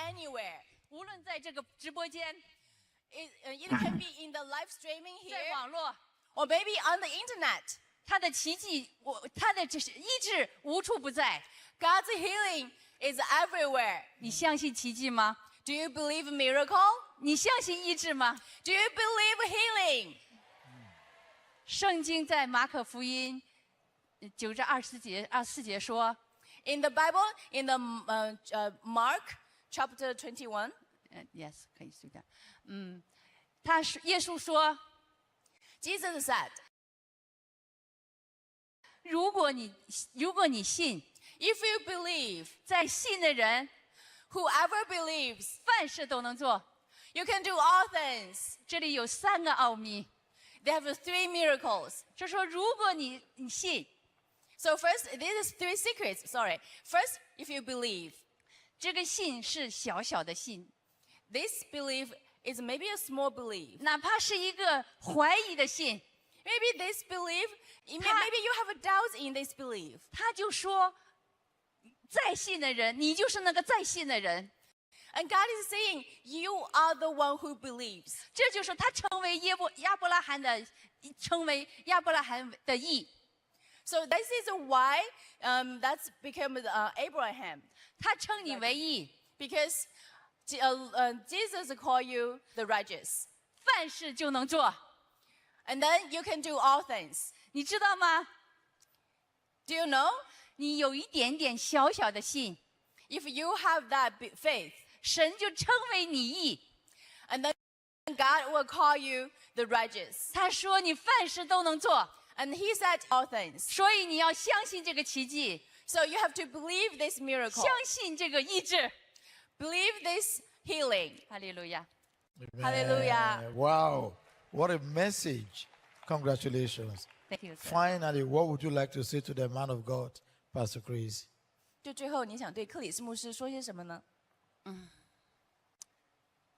anywhere. 无论在这个直播间， It can be in the live streaming 在 here, 网络， or maybe on the internet. 他的奇迹，他的这是医治无处不在。 God's healing is everywhere. 你相信奇迹吗？ Do you believe miracle? 你相信医治吗？ Do you believe healing? 圣经在马可福音9章24节说， In the Bible, in the Mark chapter 21, yes 可以随便，他是耶稣说， Jesus said, 如果你信， if you believe, 在信的人 whoever believes, 凡事都能做。 you can do all things. 这里有3个奥秘， They have 3 miracles. 就说如果你信， So first, this is 3 secrets. Sorry. First, if you believe, 这个信是小小的信， this belief is maybe a small belief. 哪怕是一个怀疑的信， Maybe this belief, maybe you have a doubt in this belief. 他就说，在信的人，你就是那个在信的人。 And God is saying, you are the one who believes. 这就是他称为亚伯拉罕的义。 So this is why that's become Abraham. 他称你为义， Because Jesus called you the righteous. 凡事就能做。 And then you can do all things. 你知道吗？ Do you know? 你有一点点小小的信， If you have that faith, 神就称为你义。 and then God will call you the righteous. 他说你凡事都能做， And he said all things. 所以你要相信这个奇迹， So you have to believe this miracle. 相信这个医治。 Believe this healing. 哈利路亚！ Hallelujah. Wow. What a message. Congratulations. Thank you, sir. Finally, what would you like to say to the man of God, Pastor Chris? 就最后，你想对克里斯牧师说些什么呢？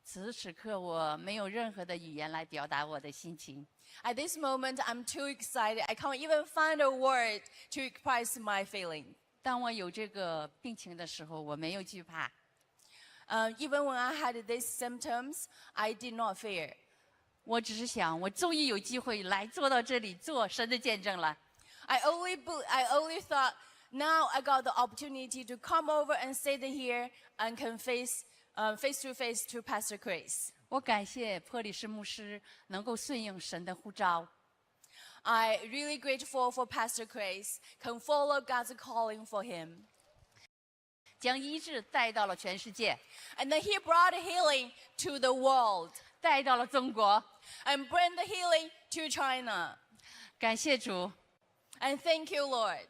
此时此刻，我没有任何的语言来表达我的心情。 At this moment, I'm too excited. I can't even find a word to express my feeling. 当我有这个病情的时候，我没有惧怕， Even when I had these symptoms, I did not fear. 我只是想，我终于有机会来坐到这里做神的见证了。 I only thought, now I got the opportunity to come over and sit here and confess face to face to Pastor Chris. 我感谢珀里斯牧师能够顺应神的呼召， I really grateful for Pastor Chris, can follow God's calling for him. 将医治带到了全世界， And then he brought healing to the world 带到了中国。 and bring the healing to China. 感谢主， And thank you, Lord.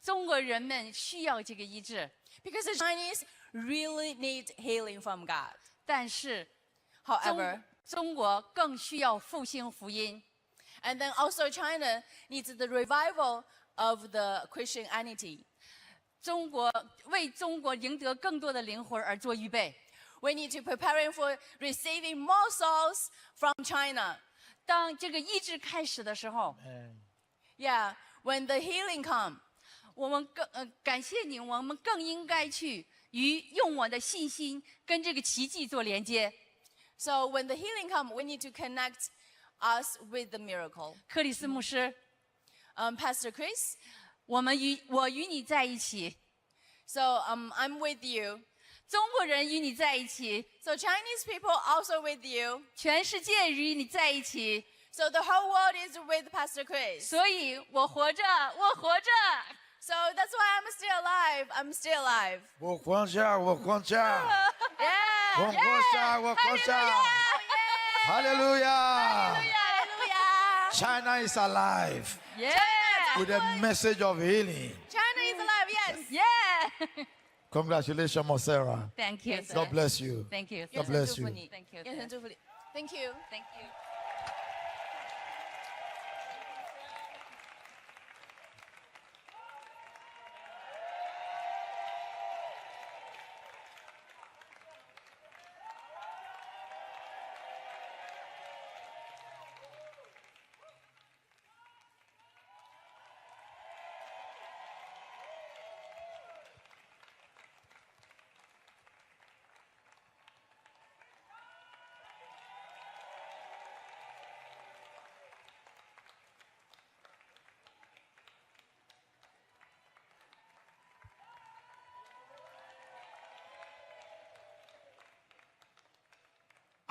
中国人们需要这个医治， Because the Chinese really need healing from God. 但是 However, 中国更需要复兴福音。 and then also China needs the revival of the Christianity. 为中国赢得更多的灵魂而做预备。 We need to preparing for receiving more souls from China. 当这个医治开始的时候， Yeah, when the healing come, 我们感谢你，我们更应该去用我的信心跟这个奇迹做连接。 so when the healing come, we need to connect us with the miracle. 克里斯牧师， Pastor Chris, 我与你在一起， so I'm with you. 中国人与你在一起， So Chinese people also with you. 全世界与你在一起， So the whole world is with Pastor Chris. 所以我活着，我活着。 So that's why I'm still alive. I'm still alive. 我光下，我光下， Yeah. 我光下，我光下。Hallelujah. Hallelujah. China is alive Yeah, with a message of healing. China is alive, yes. yeah. Congratulations, Mosera. Thank you, sir. God bless you. Thank you. God bless you. Thank you. 愿神祝福你。Thank you. Thank you.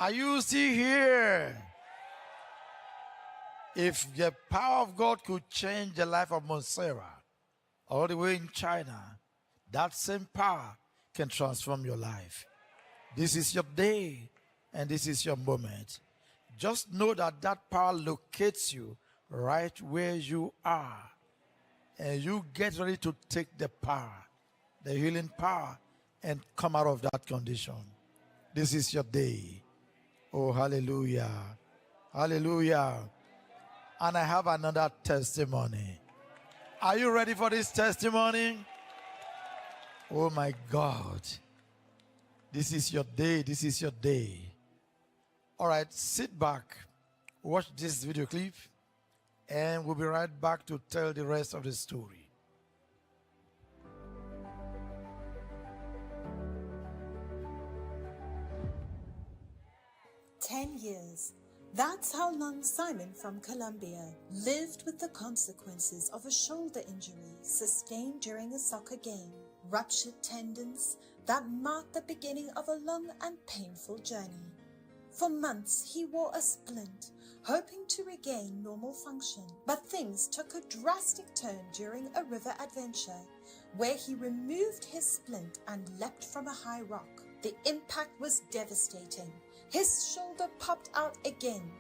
Are you still here? If the power of God could change the life of Montserrat all the way in China, that same power can transform your life. This is your day and this is your moment. Just know that that power locates you right where you are. And you get ready to take the power, the healing power, and come out of that condition. This is your day. Oh, hallelujah. Hallelujah. And I have another testimony. Are you ready for this testimony? Oh my God. This is your day. This is your day. All right, sit back, watch this video clip, and we'll be right back to tell the rest of the story. "10 years. That's how long Simon from Colombia lived with the consequences of a shoulder injury sustained during a soccer game. Ruptured tendons that marked the beginning of a long and painful journey. For months, he wore a splint, hoping to regain normal function. But things took a drastic turn during a river adventure, where he removed his splint and leapt from a high rock. The impact was devastating. His shoulder popped out again,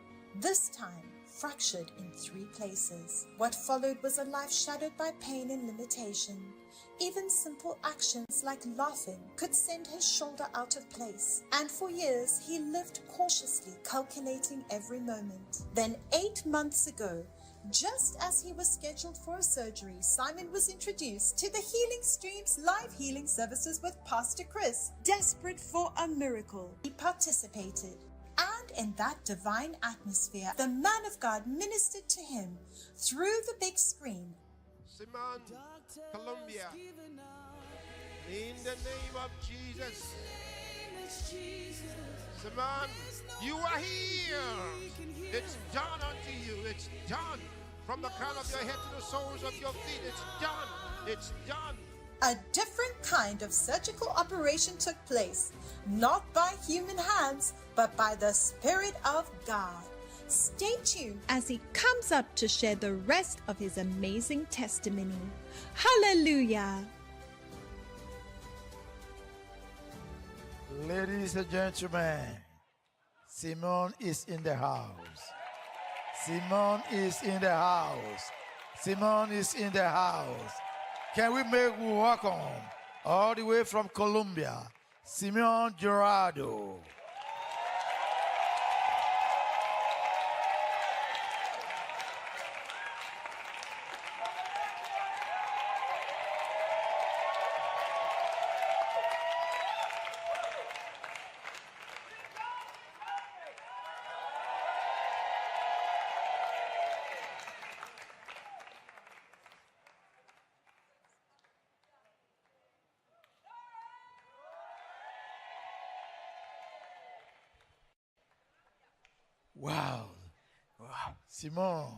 this time fractured in 3 places. What followed was a life shadowed by pain and limitation. Even simple actions like laughing could send his shoulder out of place. And for years, he lived cautiously, calculating every moment. Then 8 months ago, just as he was scheduled for a surgery, Simon was introduced to the Healing Streams live healing services with Pastor Chris. Desperate for a miracle, he participated. And in that divine atmosphere, the man of God ministered to him through the big screen. Simon, Colombia, in the name of Jesus. Simon, you are here. It's done unto you. It's done. From the crown of your head to the soles of your feet, it's done. It's done. A different kind of surgical operation took place, not by human hands, but by the Spirit of God. Stay tuned as he comes up to share the rest of his amazing testimony. Hallelujah! Ladies and gentlemen, Simon is in the house. Simon is in the house. Simon is in the house. Can we make welcome all the way from Colombia, Simon Gerardo. Wow. Wow. Simon,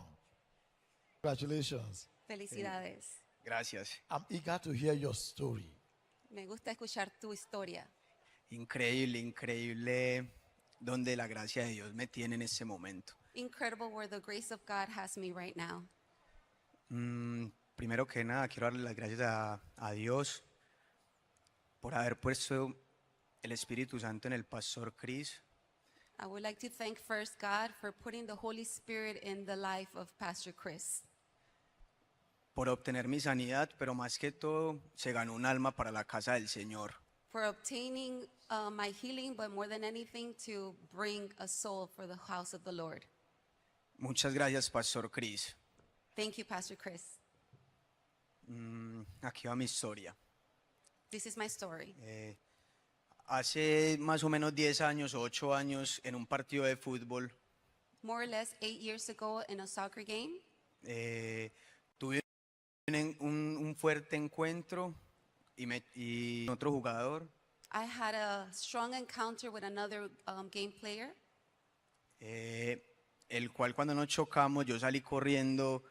congratulations. Felicidades. Gracias. I'm eager to hear your story. Me gusta escuchar tu historia. Increíble, increíble donde la gracia de Dios me tiene en este momento. Incredible where the grace of God has me right now. Primero que nada, quiero darle las gracias a Dios por haber puesto el Espíritu Santo en el Pastor Chris, I would like to thank first God for putting the Holy Spirit in the life of Pastor Chris. por obtener mi sanidad, pero más que todo se ganó un alma para la casa del Señor. For obtaining my healing, but more than anything, to bring a soul for the house of the Lord. Muchas gracias, Pastor Chris. Thank you, Pastor Chris. Aquí va mi historia. This is my story. Hace más o menos 10 años o 8 años, en un partido de fútbol, More or less 8 years ago in a soccer game, tuve un fuerte encuentro y otro jugador, I had a strong encounter with another game player, el cual cuando nos chocamos yo salí corriendo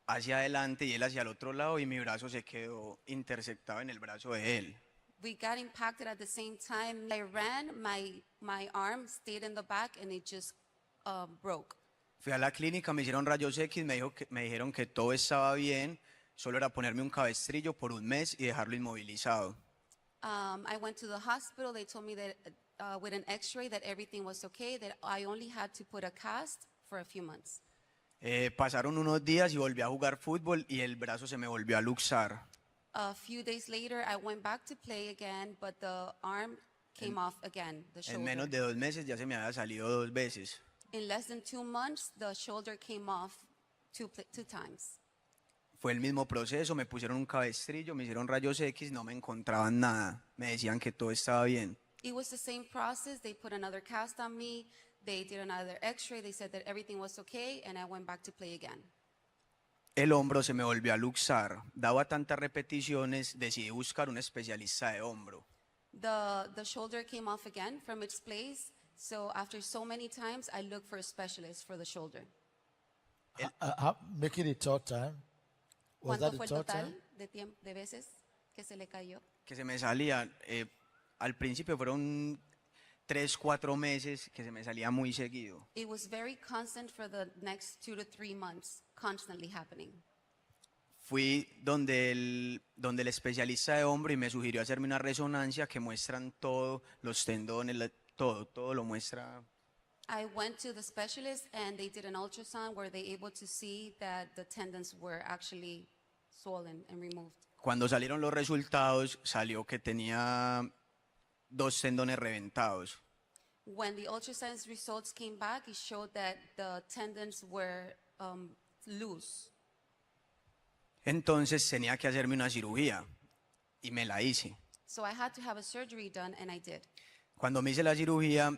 hacia adelante y él hacia el otro lado y mi brazo se quedó interceptado en el brazo de él. We got impacted at the same time. I ran, my arm stayed in the back and it just broke. Fui a la clínica, me hicieron rayos X, me dijeron que todo estaba bien, solo era ponerme un cabestrillo por un mes y dejarlo inmovilizado. I went to the hospital. They told me that with an x-ray that everything was okay, that I only had to put a cast for a few months. Pasaron unos días y volví a jugar fútbol y el brazo se me volvió a luxar. A few days later, I went back to play again, but the arm came off again, the En menos shoulder. de 2 meses ya se me había salido 2 veces. In less than 2 months, the shoulder came off two times. Fue el mismo proceso, me pusieron un cabestrillo, me hicieron rayos X, no me encontraban nada. Me decían que todo estaba bien. It was the same process. They put another cast on me. They did another x-ray. They said that everything was okay, and I went back to play again. El hombro se me volvió a luxar. Daba tantas repeticiones, decidí buscar un especialista de hombro. The shoulder came off again from its place. So after so many times, I looked for a specialist for the shoulder. Making it third time. Was ¿Cuánto that fue the el third total time? de veces que se le cayó? Que se me salía, al principio fueron 3, 4 meses que se me salía muy seguido. It was very constant for the next 2 to 3 months, constantly happening. Fui donde el especialista de hombro y me sugirió hacerme una resonancia que muestran todos los tendones, todo lo muestra. I went to the specialist and they did an ultrasound where they able to see that the tendons were actually swollen and removed. Cuando salieron los resultados, salió que tenía 2 tendones reventados. When the ultrasound results came back, it showed that the tendons were loose. Entonces tenía que hacerme una cirugía y me la hice. So I had to have a surgery done and I did. Cuando me hice la cirugía,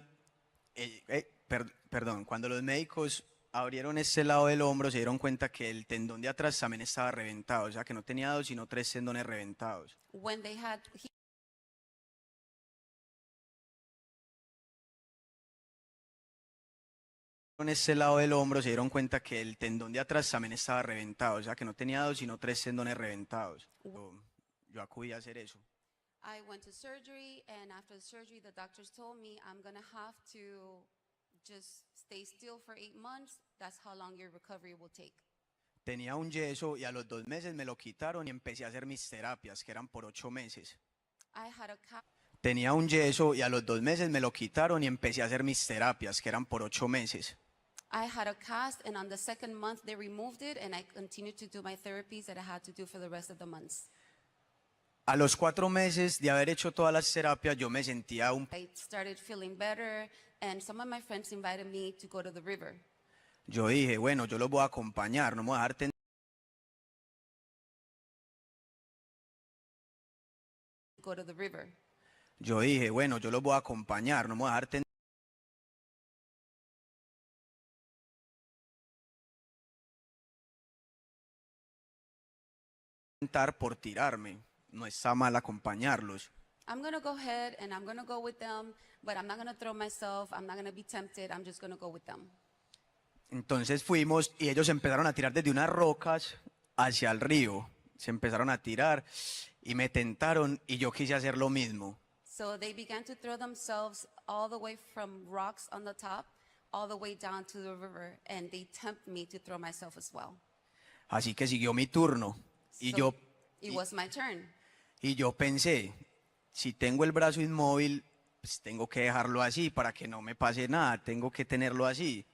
cuando los médicos abrieron este lado del hombro, se dieron cuenta que el tendón de atrás también estaba reventado, o sea que no tenía 2 sino 3 tendones reventados. When they had En este lado del hombro se dieron cuenta que el tendón de atrás también estaba reventado, o sea que no tenía 2 sino 3 tendones reventados. Yo acudí a hacer eso. I went to surgery, and after the surgery, the doctors told me I'm gonna have to just stay still for 8 months. That's how long your recovery will take. Tenía un yeso y a los 2 meses me lo quitaron y empecé a hacer mis terapias, que eran por 8 meses. I had a Tenía un yeso y a los 2 meses me lo quitaron y empecé a hacer mis terapias, que eran por 8 meses. cast, and on the 2nd month they removed it, and I continued to do my therapies that I had to do for the rest of the months. A los 4 meses de haber hecho todas las terapias, yo me sentía I started feeling better, and some of my friends invited me to go to the river. Yo dije, bueno, yo los voy a acompañar, no me voy a dejar Go to the river. Yo dije, bueno, yo los voy a acompañar, no me voy a dejar tentar por tirarme. No está mal acompañarlos. I'm gonna go ahead and I'm gonna go with them, but I'm not gonna throw myself. I'm not gonna be tempted. I'm just gonna go with them. Entonces fuimos y ellos empezaron a tirar desde unas rocas hacia el río. Se empezaron a tirar y me tentaron y yo quise hacer lo mismo. So they began to throw themselves all the way from rocks on the top, all the way down to the river, and they tempt me to throw myself as well. Así que siguió mi turno y So it was my turn. yo pensé, si tengo el brazo inmóvil, pues tengo que dejarlo así para que no me pase nada, tengo que tenerlo así.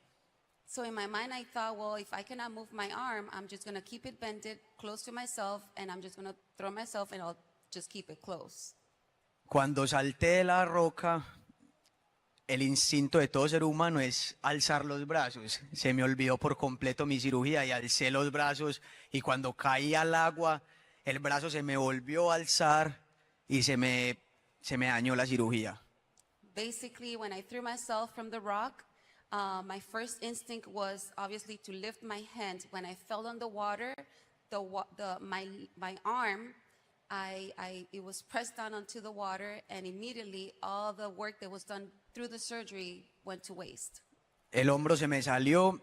So in my mind, I thought, well, if I cannot move my arm, I'm just gonna keep it bended close to myself, and I'm just gonna throw myself, and I'll just keep it close. Cuando salté de la roca, el instinto de todo ser humano es alzar los brazos. Se me olvidó por completo mi cirugía y alcé los brazos y cuando caí al agua, el brazo se me volvió a alzar y se me dañó la cirugía. Basically, when I threw myself from the rock, my first instinct was obviously to lift my hand. When I fell on the water, my arm, it was pressed down onto the water, and immediately all the work that was done through the surgery went to waste. El hombro se me salió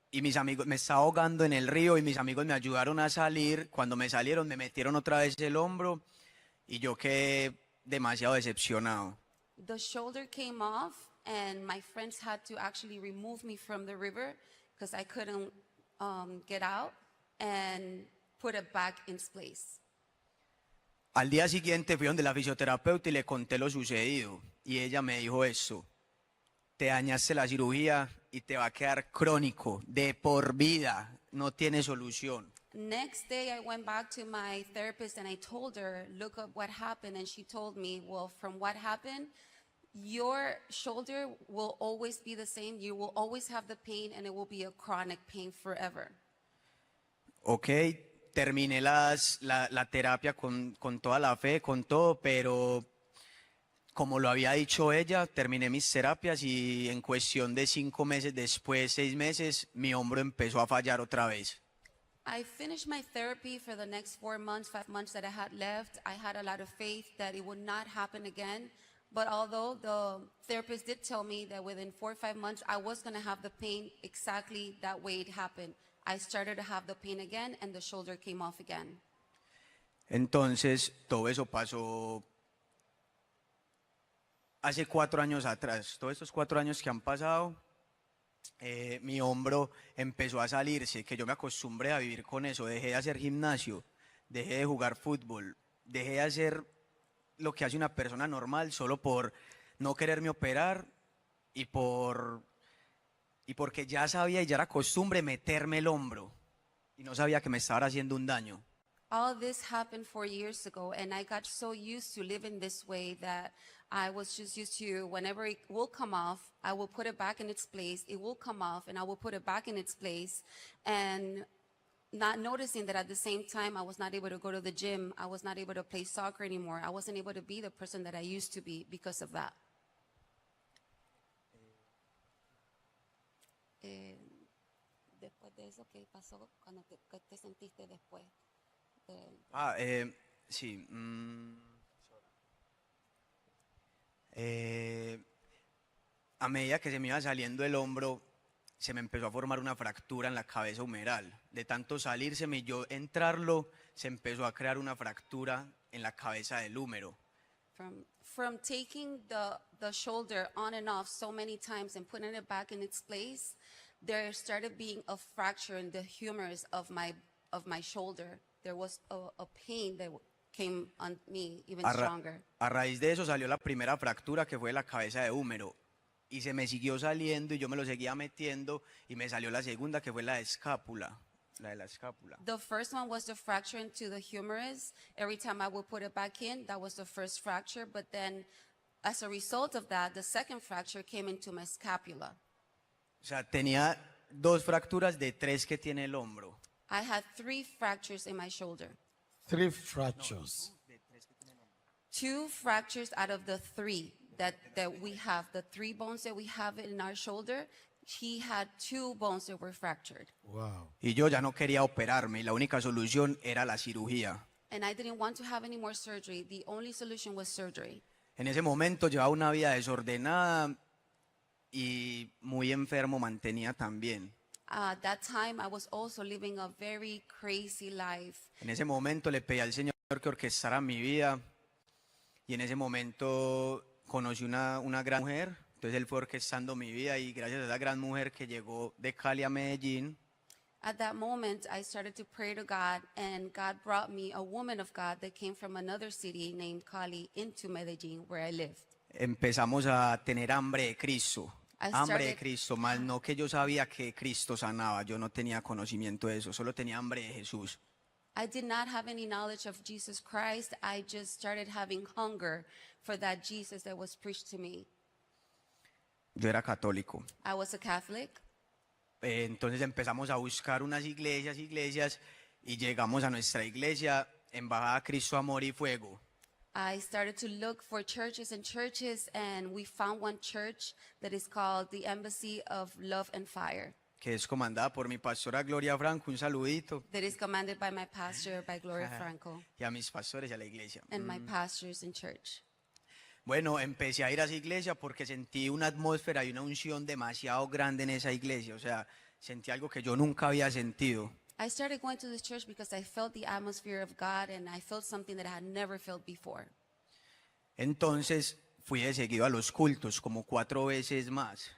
y mis amigos, me estaba ahogando en el río y mis amigos me ayudaron a salir. Cuando me salieron me metieron otra vez el hombro y yo quedé demasiado decepcionado. The shoulder came off, and my friends had to actually remove me from the river because I couldn't get out and put it back in place. Al día siguiente fui donde la fisioterapeuta y le conté lo sucedido. Y ella me dijo esto: te dañaste la cirugía y te va a quedar crónico, de por vida, no tiene solución. Next day, I went back to my therapist and I told her, look up what happened. And she told me, well, from what happened, your shoulder will always be the same. You will always have the pain, and it will be a chronic pain forever. Ok, terminé la terapia con toda la fe, con todo, pero como lo había dicho ella, terminé mis terapias y en cuestión de 5 meses después, 6 meses, mi hombro empezó a fallar otra vez. I finished my therapy for the next 4 months, 5 months that I had left. I had a lot of faith that it would not happen again. But although the therapist did tell me that within 4 or 5 months I was going to have the pain exactly that way it happened, I started to have the pain again and the shoulder came off again. Entonces, todo eso pasó hace 4 años atrás. Todos estos 4 años que han pasado, mi hombro empezó a salirse, que yo me acostumbré a vivir con eso. Dejé de hacer gimnasio, dejé de jugar fútbol, dejé de hacer lo que hace una persona normal solo por no quererme operar y porque ya sabía y ya era costumbre meterme el hombro y no sabía que me estaba haciendo un daño. All this happened 4 years ago, and I got so used to living this way that I was just used to, whenever it will come off, I will put it back in its place. It will come off, and I will put it back in its place. And not noticing that at the same time, I was not able to go to the gym. I was not able to play soccer anymore. I wasn't able to be the person that I used to be because of that. Después de eso, ¿qué pasó cuando qué te sentiste después? Sí. A medida que se me iba saliendo el hombro, se me empezó a formar una fractura en la cabeza humeral. De tanto salírseme y yo entrarlo, se empezó a crear una fractura en la cabeza del húmero. From taking the shoulder on and off so many times and putting it back in its place, there started being a fracture in the humerus of my shoulder. There was a pain that came on me even stronger. A raíz de eso salió la primera fractura, que fue la cabeza de húmero, y se me siguió saliendo y yo me lo seguía metiendo y me salió la segunda, que fue la de escápula. La de la escápula. The first one was the fracture into the humerus. Every time I would put it back in, that was the first fracture. But then, as a result of that, the second fracture came into my scapula. O sea, tenía 2 fracturas de 3 que tiene el hombro. I had 3 fractures in my shoulder. 3 fractures. 2 fractures out of the 3 that we have. The 3 bones that we have in our shoulder, he had 2 bones that were fractured. Wow. Y yo ya no quería operarme y la única solución era la cirugía. And I didn't want to have any more surgery. The only solution was surgery. En ese momento llevaba una vida desordenada y muy enfermo mantenía también. At that time, I was also living a very crazy life. En ese momento le pedí al Señor que orquestara mi vida y en ese momento conocí una gran mujer. Entonces Él fue orquestando mi vida y gracias a esa gran mujer que llegó de Cali a Medellín, At that moment, I started to pray to God, and God brought me a woman of God that came from another city named Cali into Medellín, where I lived. empezamos a tener hambre de Cristo. I Hambre de started- Cristo, más no que yo sabía que Cristo sanaba, yo no tenía conocimiento de eso, solo tenía hambre de Jesús. I did not have any knowledge of Jesus Christ. I just started having hunger for that Jesus that was preached to me. Yo era católico. I was a Catholic. Entonces empezamos a buscar unas iglesias y llegamos a nuestra iglesia, Embajada Cristo Amor y Fuego. I started to look for churches and churches, and we found one church that is called the Embassy of Love and Fire, Que es comandada por mi pastora Gloria Franco, un saludito, that is commanded by my pastor, by Gloria Franco, y a mis pastores y a la iglesia. and my pastors in church. Bueno, empecé a ir a esa iglesia porque sentí una atmósfera y una unción demasiado grande en esa iglesia, o sea, sentí algo que yo nunca había sentido. I started going to this church because I felt the atmosphere of God, and I felt something that I had never felt before. Entonces fui de seguido a los cultos, como 4 veces más.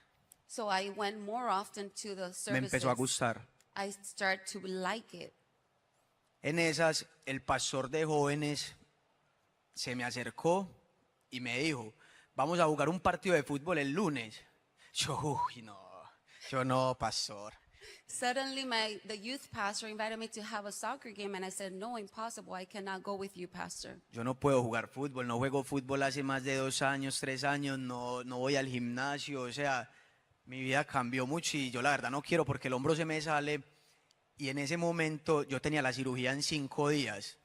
So I went more often to the Me services. empezó a gustar. I started to like it. En esas, el pastor de jóvenes se me acercó y me dijo, vamos a jugar un partido de fútbol el lunes. Yo no, pastor. Suddenly, the youth pastor invited me to have a soccer game, and I said, no, impossible. I cannot go with you, pastor. Yo no puedo jugar fútbol, no juego fútbol hace más de 2 años, 3 años, no voy al gimnasio, o sea, mi vida cambió mucho y yo la verdad no quiero porque el hombro se me sale y en ese momento yo tenía la cirugía en 5 días.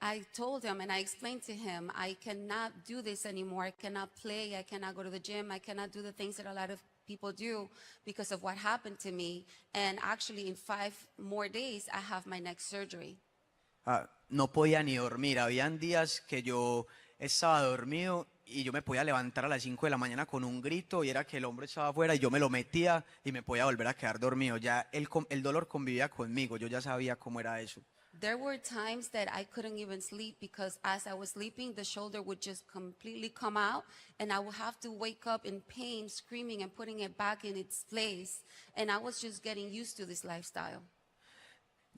I told him and I explained to him, I cannot do this anymore. I cannot play. I cannot go to the gym. I cannot do the things that a lot of people do because of what happened to me. And actually, in 5 more days, I have my next surgery. No podía ni dormir, habían días que yo estaba dormido y yo me podía levantar a las 5 de la mañana con un grito y era que el hombre estaba afuera y yo me lo metía y me podía volver a quedar dormido. Ya el dolor convivía conmigo, yo ya sabía cómo era eso. There were times that I couldn't even sleep because as I was sleeping, the shoulder would just completely come out and I would have to wake up in pain, screaming and putting it back in its place. And I was just getting used to this lifestyle.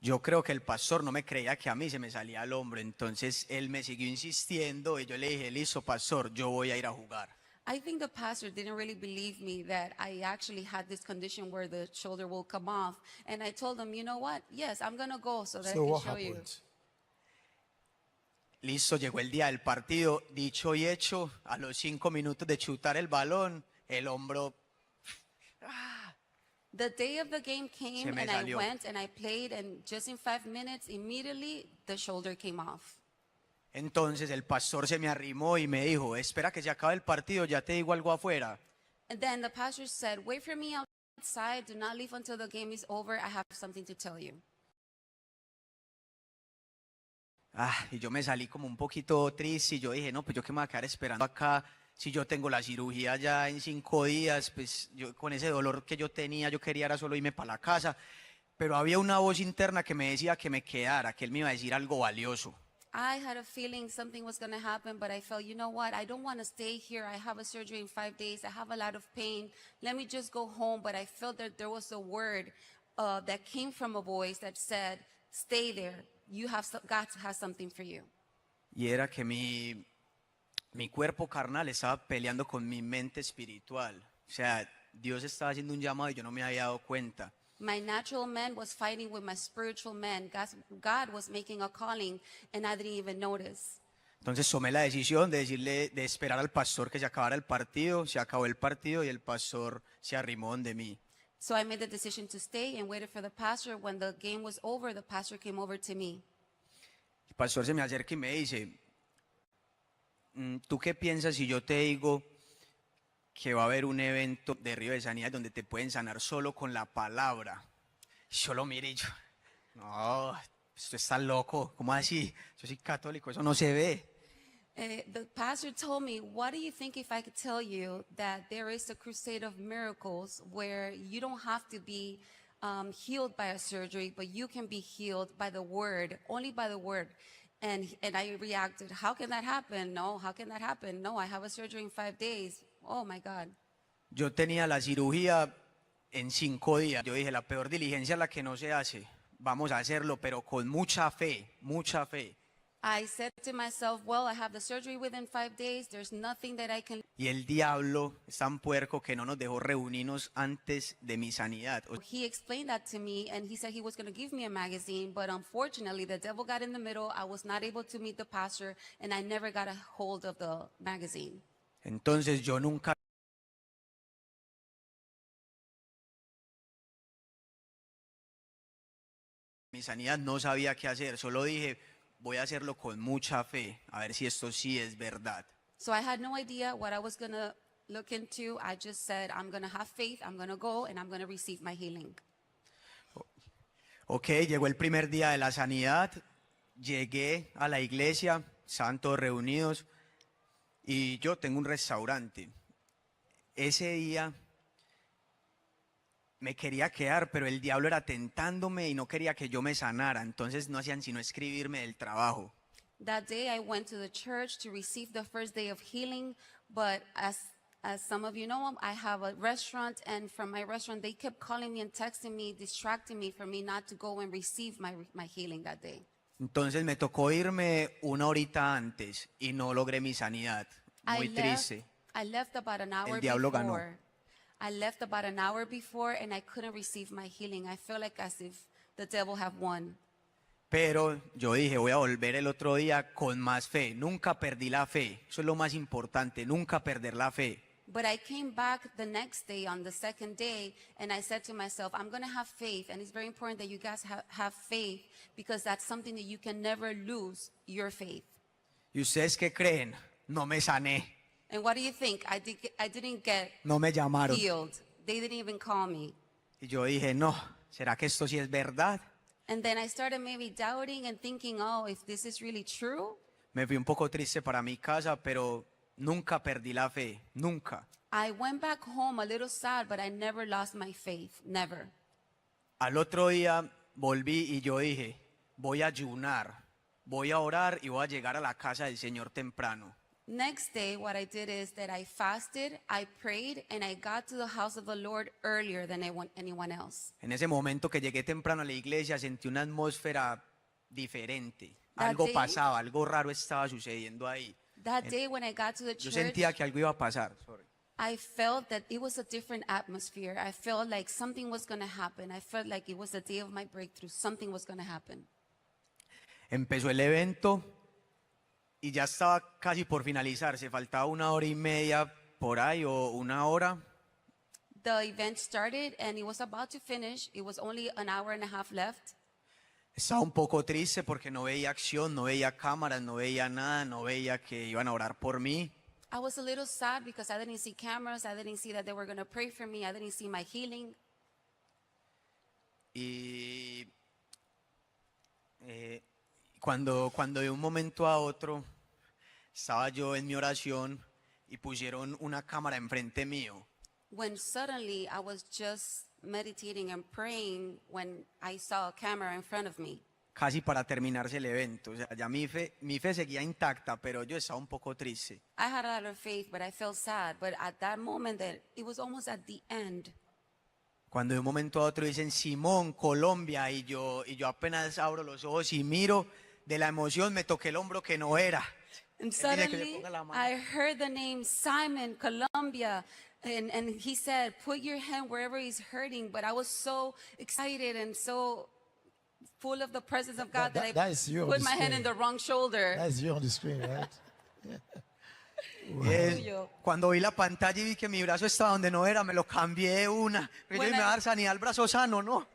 Yo creo que el pastor no me creía que a mí se me salía el hombro, entonces él me siguió insistiendo y yo le dije, listo pastor, yo voy a ir a jugar. I think the pastor didn't really believe me that I actually had this condition where the shoulder will come off. And I told him, you know what? Yes, I'm going to go so that So I what can show you. happened? Listo, llegó el día del partido, dicho y hecho, a los 5 minutos de chutar el balón, el hombro The day of the game came Se me and I salió. went and I played and just in 5 minutes, immediately the shoulder came off. Entonces el pastor se me arrimó y me dijo, espera que se acabe el partido, ya te digo algo afuera. And then the pastor said, wait for me outside. Do not leave until the game is over. I have something to tell you. Y yo me salí como un poquito triste y yo dije, no, pues yo qué me voy a quedar esperando acá si yo tengo la cirugía ya en 5 días, pues yo con ese dolor que yo tenía, yo quería era solo irme para la casa, pero había una voz interna que me decía que me quedara, que él me iba a decir algo valioso. I had a feeling something was going to happen, but I felt, you know what? I don't want to stay here. I have a surgery in 5 days. I have a lot of pain. Let me just go home. But I felt that there was a word that came from a voice that said, stay there. God has something for you. Y era que mi cuerpo carnal estaba peleando con mi mente espiritual. O sea, Dios estaba haciendo un llamado y yo no me había dado cuenta. My natural man was fighting with my spiritual man. God was making a calling, and I didn't even notice. Entonces tomé la decisión de decirle, de esperar al pastor que se acabara el partido. Se acabó el partido y el pastor se arrimó donde mí. So I made the decision to stay and waited for the pastor. When the game was over, the pastor came over to me. El pastor se me acerca y me dice, ¿tú qué piensas si yo te digo que va a haber un evento de Río de Sanidad donde te pueden sanar solo con la palabra? Yo lo miré y yo, no, esto está loco, ¿cómo así? Yo soy católico, eso no se ve. The pastor told me, what do you think if I could tell you that there is a crusade of miracles where you don't have to be healed by a surgery, but you can be healed by the word, only by the word. And I reacted, how can that happen? No, how can that happen? No, I have a surgery in 5 days. Oh my God. Yo tenía la cirugía en 5 días. Yo dije, la peor diligencia es la que no se hace. Vamos a hacerlo, pero con mucha fe, mucha fe. I said to myself, well, I have the surgery within 5 days. There's nothing that I can. Y el diablo es tan puerco que no nos dejó reunirnos antes de mi sanidad. He explained that to me, and he said he was going to give me a magazine, but unfortunately, the devil got in the middle. I was not able to meet the pastor, and I never got a hold of the magazine. Entonces yo nunca mi sanidad no sabía qué hacer, solo dije, voy a hacerlo con mucha fe, a ver si esto sí es verdad. So I had no idea what I was going to look into. I just said, I'm going to have faith, I'm going to go, and I'm going to receive my healing. Ok, llegó el primer día de la sanidad, llegué a la iglesia, estaban todos reunidos y yo tengo un restaurante. Ese día me quería quedar, pero el diablo era tentándome y no quería que yo me sanara, entonces no hacían sino escribirme del trabajo. That day I went to the church to receive the first day of healing, but as some of you know, I have a restaurant, and from my restaurant, they kept calling me and texting me, distracting me for me not to go and receive my healing that day. Entonces me tocó irme una horita antes y no logré mi sanidad. Muy triste. I left about an hour El diablo ganó. before. I left about an hour before, and I couldn't receive my healing. I felt like as if the devil had won. Pero yo dije, voy a volver el otro día con más fe. Nunca perdí la fe. Eso es lo más importante, nunca perder la fe. But I came back the next day, on the second day, and I said to myself, I'm going to have faith. And it's very important that you guys have faith, because that's something that you can never lose, your faith. ¿Y ustedes qué creen? No me sané, And what do you think? I didn't get no me llamaron. healed. They didn't even call me. Y yo dije, no, ¿será que esto sí es verdad? And then I started maybe doubting and thinking, oh, if this is really true. Me fui un poco triste para mi casa, pero nunca perdí la fe, nunca. I went back home a little sad, but I never lost my faith. Never. Al otro día volví y yo dije, voy a ayunar, voy a orar y voy a llegar a la casa del Señor temprano. Next day, what I did is that I fasted, I prayed, and I got to the house of the Lord earlier than anyone else. En ese momento que llegué temprano a la iglesia sentí una atmósfera diferente. That Algo day- pasaba, algo raro estaba sucediendo ahí. That day when I got to the Yo church, sentía que algo iba a pasar. Sorry. I felt that it was a different atmosphere. I felt like something was going to happen. I felt like it was the day of my breakthrough. Something was going to happen. Empezó el evento y ya estaba casi por finalizarse. Faltaba una hora y media por ahí o una hora. The event started and it was about to finish. It was only an hour and a half left. Estaba un poco triste porque no veía acción, no veía cámaras, no veía nada, no veía que iban a orar por mí. I was a little sad because I didn't see cameras. I didn't see that they were going to pray for me. I didn't see my healing. Y cuando de un momento a otro estaba yo en mi oración y pusieron una cámara enfrente mío. When suddenly I was just meditating and praying when I saw a camera in front of me. Casi para terminarse el evento. O sea, ya mi fe seguía intacta, pero yo estaba un poco triste. I had a lot of faith, but I felt sad. But at that moment, that it was almost at the end. Cuando de un momento a otro dicen Simón, Colombia, y yo apenas abro los ojos y miro, de la emoción me toqué el hombro que no era. And Él dice que le suddenly, ponga la mano. I heard the name Simon, Colombia. And he said, put your hand wherever he's hurting. But I was so excited and so full of the presence of God that, That I is you on put the my hand screen. in the wrong shoulder. That's you on the screen, right? Cuando vi la pantalla y vi que mi brazo estaba donde no era, me lo cambié de una. Porque yo When me I- va a dar sanidad al brazo sano, ¿no?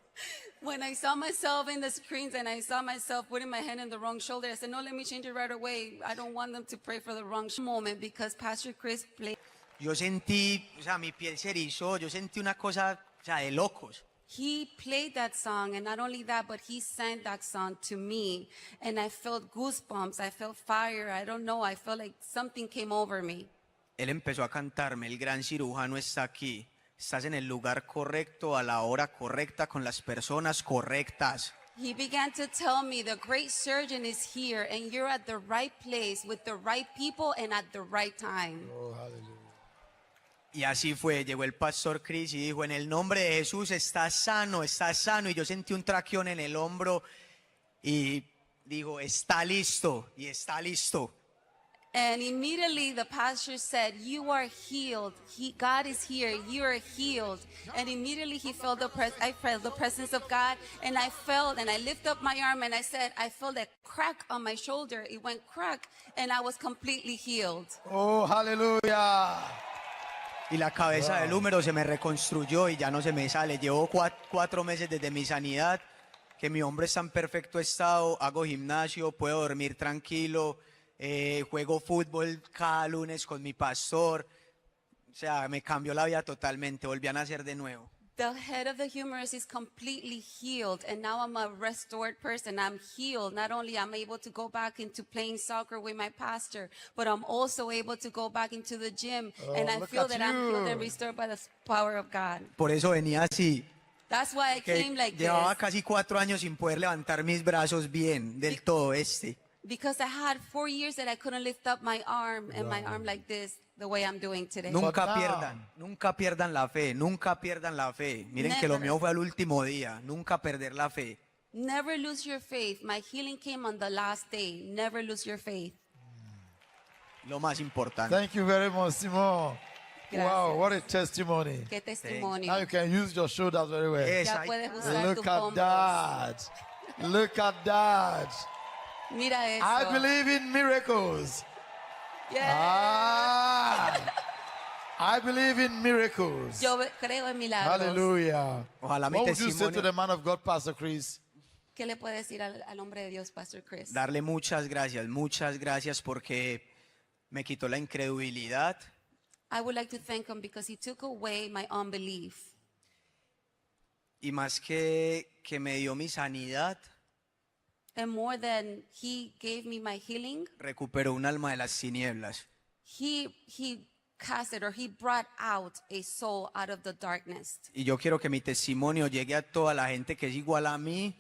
When I saw myself in the screens and I saw myself putting my hand in the wrong shoulder, I said, no, let me change it right away. I don't want them to pray for the wrong moment, because Pastor Chris played. Yo sentí, o sea, mi piel se erizó, yo sentí una cosa, o sea, de locos. He played that song, and not only that, but he sang that song to me, and I felt goosebumps. I felt fire. I don't know. I felt like something came over me. Él empezó a cantarme, el gran cirujano está aquí. Estás en el lugar correcto, a la hora correcta, con las personas correctas. He began to tell me, the great surgeon is here, and you're at the right place with the right people and at the right time. Oh, hallelujah. Y así fue, llegó el pastor Chris y dijo, en el nombre de Jesús, estás sano, estás sano. Y yo sentí un traqueón en el hombro y dijo, está listo, y está listo. And immediately the pastor said, you are healed. God is here. You are healed. And immediately I felt the presence of God, and I lifted up my arm and I said, I felt a crack on my shoulder. It went crack, and I was completely healed. Oh, hallelujah. Y la cabeza del húmero se me reconstruyó y ya no se me sale. Llevo 4 meses desde mi sanidad, que mi hombro está en perfecto estado, hago gimnasio, puedo dormir tranquilo, juego fútbol cada lunes con mi pastor. O sea, me cambió la vida totalmente, volví a nacer de nuevo. The head of the humerus is completely healed, and now I'm a restored person. I'm healed. Not only am I able to go back into playing soccer with my pastor, but I'm also able to go back into the gym, and I look feel at that I'm healed you. and restored by the power of God. Por eso venía así, That's why I que came like llevaba this. casi 4 años sin poder levantar mis brazos bien, del todo Because I had 4 years that I couldn't lift up my arm and my arm like this, the way I'm doing today. Nunca now- pierdan la fe, nunca pierdan la fe. Miren que lo Never. mío fue al último día, nunca perder la fe. Never lose your faith. My healing came on the last day. Never lose your faith. Lo más importante. Thank you very much, Simon. Gracias. Wow, what a testimony. Qué testimonio. Now you can use your shoulders very well. Esa- Ya puedes usar Look tus at hombros. that. Look at that. Mira eso. I believe in miracles. Yeah. I believe in miracles. Yo creo en milagros. Hallelujah. Ojalá mi What would you say to testimonio- the man of God, Pastor Chris? ¿Qué le puede decir al hombre de Dios, Pastor Chris? Darle muchas gracias porque me quitó la incredulidad I would like to thank him because he took away my unbelief. y más que me dio mi sanidad, And more than he gave me my healing, recuperó un alma de las tinieblas. he casted or he brought out a soul out of the darkness. Y yo quiero que mi testimonio llegue a toda la gente que es igual a mí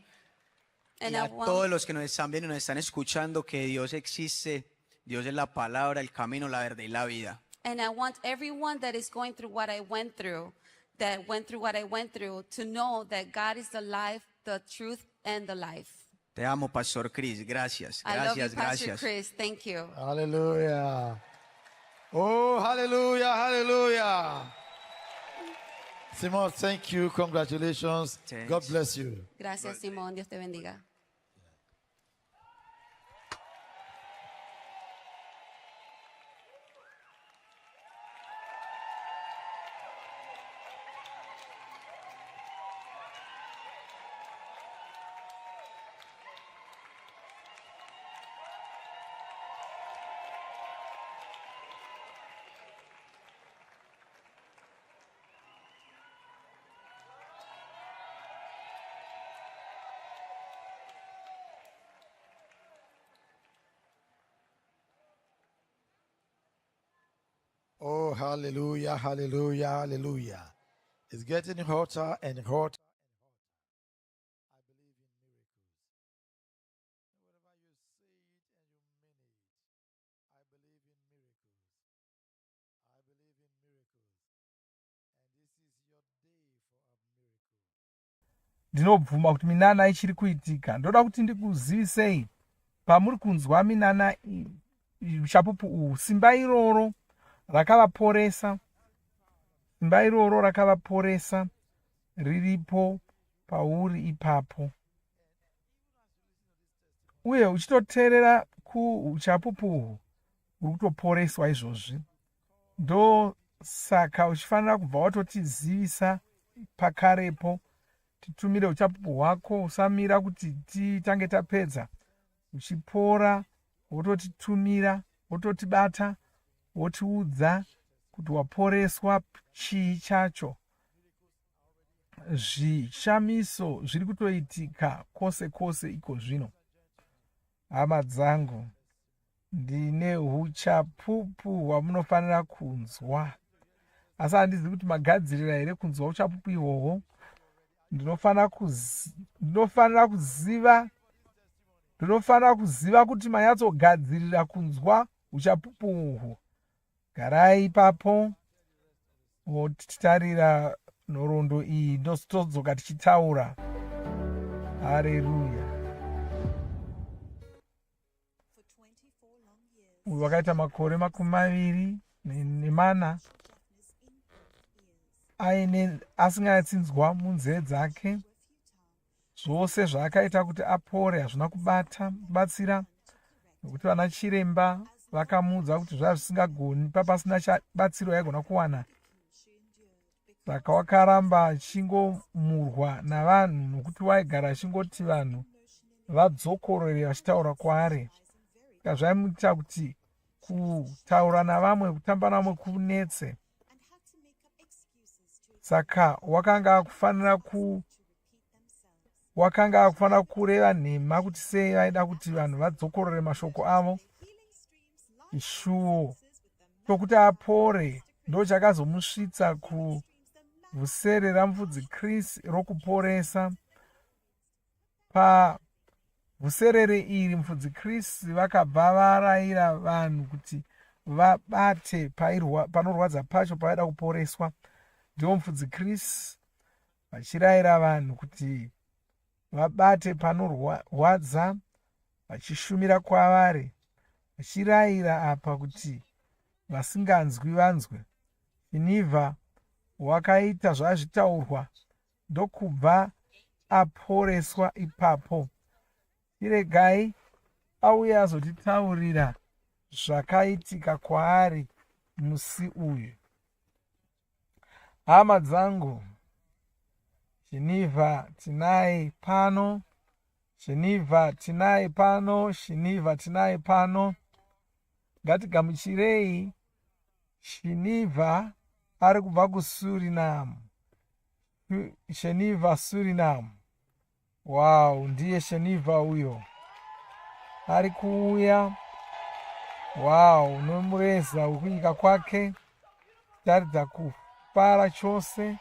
And y I a todos want, los que nos están viendo y nos están escuchando que Dios existe, Dios es la palabra, el camino, la verdad y la vida. and I want everyone that is going through what I went through, to know that God is the life, the truth, and the life. Te amo, Pastor Chris. Gracias, I love you, gracias, Pastor gracias. Chris. Thank you. Hallelujah. Oh, hallelujah, hallelujah. Simon, thank you. Congratulations. Thanks. God bless you. Gracias, Simón. Dios te bendiga. Oh, hallelujah, hallelujah, hallelujah. It's getting hotter and hotter. I believe in miracles. Whenever you say it and you mean it, I believe in miracles. I believe in miracles. And this is your day for a miracle. ndinobvuma kuti minana ichiri kuitika. Ndoda kuti ndikuzivisei pamuri kunzwa minana chapupu uhu, simba iroro rakavaporesa riripo pauri ipapo. Uye uchitoteerera kuchapupu uhu uri kutoporeswa izvozvi. Ndosaka uchifanira kubva watotizivisa pakarepo. Titumire uchapupu hwako, usamira kuti titange tapedza. Uchipora wototitumira, wototibata, wotiudza kuti waporeswa chii chacho. Zvishamiso zviri kutoitika kwose kwose iko zvino. Hama dzangu, ndine uchapupu hwamunofanira kunzwa. Asi handizivi kuti magadzirira here kunzwa uchapupu ihwohwo. Ndinofanira kuziva kuti manyatsogadzirira kunzwa uchapupu uhwu. Garai ipapo wotitarira nhoroondo iyi ndositodzoka tichitaura. Haleluya. Uyu wakaita makore 24 aine asinganyatsinzwa munzeve dzake. Zvose zvaakaita kuti apore hazvina kubatsira, nokuti vana chiremba vakamuudza kuti zvava zvisingagoni, papasina batsiro yaigona kuwana. Saka wakaramba achingomurwa navanhu, nokuti waigara achingoti vanhu vadzokorore vachitaura kwaari. Saka zvaimuita kuti kutaura navamwe, kutamba navamwe kunetse. Saka wakanga akufanira kureva nhema kuti sei vaida kuti vanhu vadzokorore mashoko avo. Ishuwo tokuti apore ndochakazomusvitsa kuvhusere ramufudzi Chris rokuporesa vhuserere iri mufudzi Chris vakabva varayira vanhu kuti vabate panorwadza pacho pavaida kuporeswa. Ndiwo mufudzi Chris vachirayira vanhu kuti vabate panorwadza, vachishumira kwavari, vachirayira apa kuti vasinganzwi vanzwe. Shinivha wakaita zvazvitaurwa ndokubva aporeswa ipapo. Iregai auye azotitaurira zvakaitika kwaari musi uyu. Hama dzangu, Shinivha tinaye pano, Shinivha tinaye pano, Shinivha tinaye pano. Ngatigamuchirei Shinivha ari kubva kuSuriname. Shinivha Suriname. Wow, ndiye Shinivha uyo ari kuuya. Wow, nomureza wekunyika kwake. Taridza kufara chose.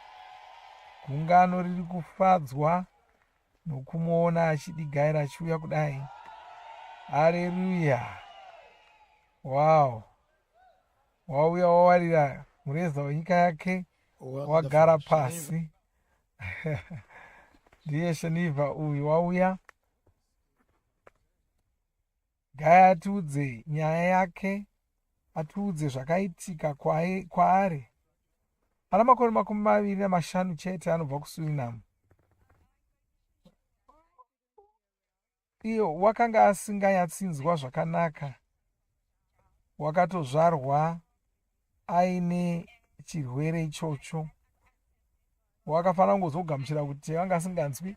Gungano riri kufadzwa nokumuona achidigaira achiuya kudai. Haleluya. Wow. Wauya wawarira mureza wenyika yake, wagara pasi. Ndiye Shinivha uyu wauya. Gai atiudze nyaya yake, atiudze zvakaitika kwaari. Ana makore 25 chete anobva kuSuriname. Iyo wakanga asinganyatsinzwa zvakanaka. Wakatozvarwa aine chirwere ichocho. Wakafanira kungozogamuchira kuti wanga asinganzwi.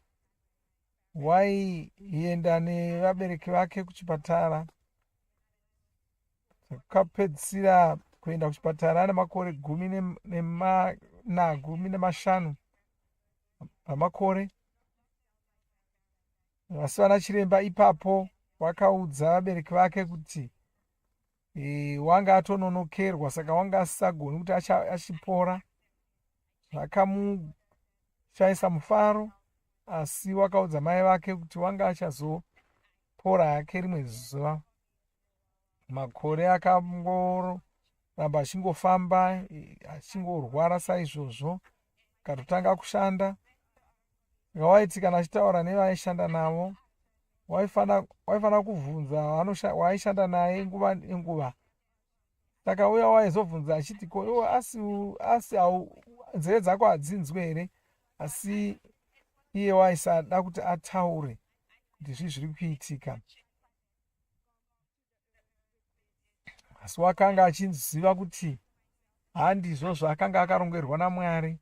Waienda nevabereki vake kuchipatara. Akapedzisira kuenda kuchipatara ane makore 15 pamakore. Asi vana chiremba ipapo vakaudza vabereki vake kuti wanga atononokerwa, saka wanga asisagoni kuti achipora. Zvakamushaisa mufaro, asi wakaudza mai vake kuti wanga achazopora hake rimwe zuva. Makore akangoramba achingofamba, achingorwara saizvozvo, akatotanga kushanda. Waiti kana achitaura nevaishanda navo, waifana kubvunza waaishanda naye nguva nenguva. Saka uya waizobvunza achiti, ko asi nzeve dzako hadzinzwi here? Asi iye waisada kuti ataure kuti zviri kuitika. Asi wakanga achiziva kuti handizvo zvaakanga akarongerwa naMwari.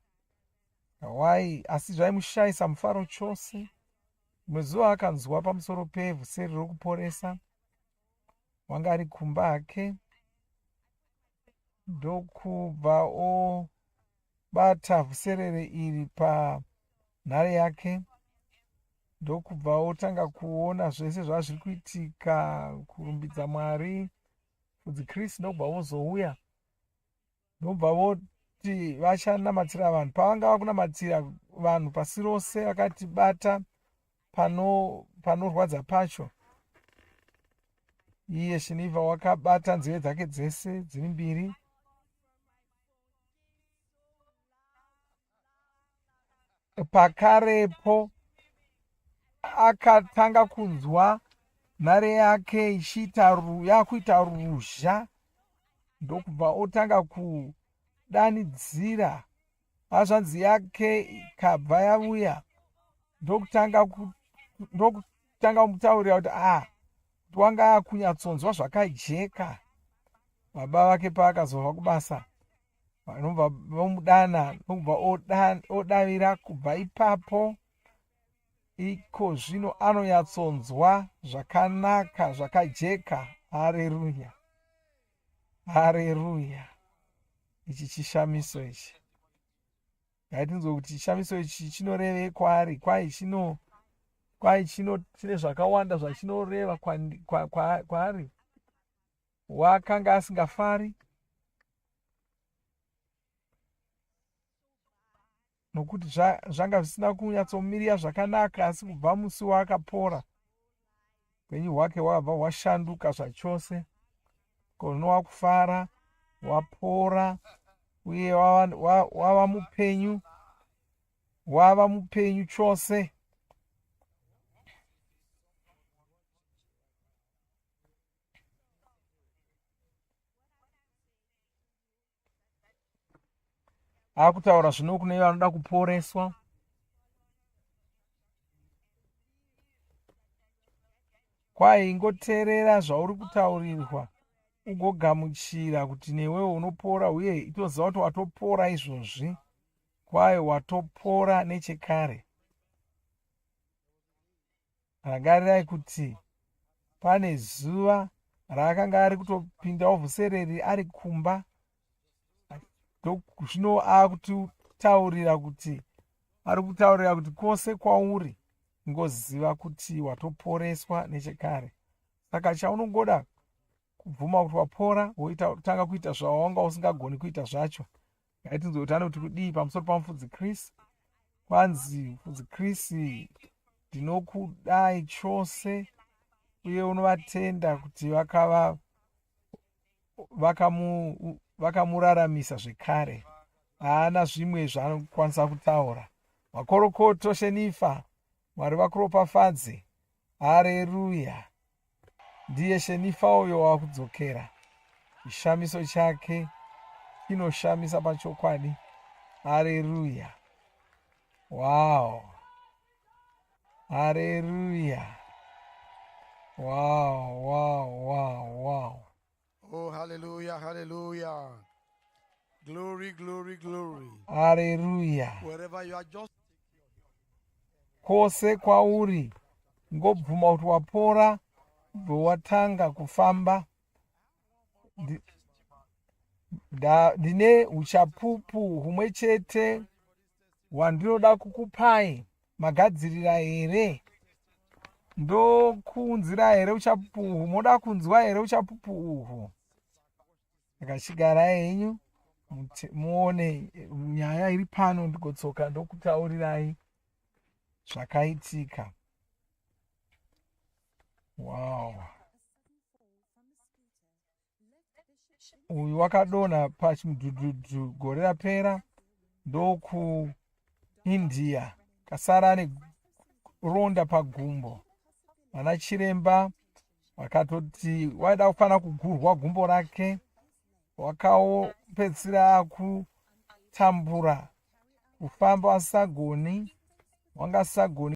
Asi zvaimushaisa mufaro chose. Rimwe zuva akanzwa pamusoro pevhuseri rokuporesa. Wanga ari kumba hake. Ndokubva obata vhuserere iri panhare yake. Ndokubva otanga kuona zvese zvazviri kuitika, kurumbidza Mwari. Fudzi Chris ndokubva vozouya. Ndobva voti vachanamatira vanhu. Pavanga vakunamatira vanhu pasi rose, vakati bata panorwadza pacho. Iye Shinivha wakabata nzeve dzake dzese dziri mbiri. Pakarepo akatanga kunzwa nhare yake yakuita ruzha. Ndokubva otanga kudanidzira. Hazvanzi yake ikabva yavuya. Ndokutanga kumutaurira kuti wanga kunyatsonzwa zvakajeka. Baba vake paakazobva kubasa, vanobva vomudana, ndokubva odavira. Kubva ipapo iko zvino anonyatsonzwa zvakanaka, zvakajeka. Haleluya, haleluya. Ichi chishamiso ichi. Ngaitinzwe kuti chishamiso ichi chinorevei kwaari. Chine zvakawanda zvachinoreva kwaari. Wakanga asingafari nokuti zvanga zvisina kunyatsomirira zvakanaka, asi kubva musi waakapora upenyu hwake hwabva hwashanduka zvachose, kono wakufara, wapora, uye wava mupenyu chose. Akutaura zvino kune vanoda kuporeswa. Kwaingoteerera zvauri kutaurirwa, ugogamuchira kuti newewo unopora, uye itoziva kuti watopora izvozvi, kwaye watopora nechekare. Rangarirai kuti pane zuva raakanga ari kutopinda ovhusereri ari kumba, zvino akutaurira kuti kwose kwauri ngoziva kuti watoporeswa nechekare. Saka chaunongoda kubvuma kuti wapora, woitanga kuita zvawanga usingagoni kuita zvacho. Ngaitinzwe utano kuti kudii pamusoro pamufudzi Chris. Kwanzi mufudzi Chris, ndinokudai chose, uye unovatenda kuti vakamuraramisa zvekare. Haana zvimwe zvaanokwanisa kutaura. Makorokoto Shenifa, Mwari vakuropafadze. Haleluya. Ndiye Shenifa uyo wakudzokera. Chishamiso chake chinoshamisa pachokwadi. Haleluya. Wow. Haleluya. Wow, wow, wow, wow. Oh, hallelujah, hallelujah. Glory, glory, glory. Haleluya. Wherever you are, just Kwose kwauri ngobvuma kuti wapora, watanga kufamba. Ndine uchapupu humwe chete hwandinoda kukupai. Magadzirira here? Ndokuunzira here uchapupu uhu? Moda kunzwa here uchapupu uhu? Akachigara henyu muone nyaya iri pano, ndigotsoka ndokutaurirai zvakaitika. Wow. Uyu wakadonha pachimudhudhudhu gore rapera, ndoku India, kasara neronda pagumbo. Vana chiremba vakatoti waida kufana kugurwa gumbo rake, wakaopedzisira akutambura kufamba asagoni, wanga asagoni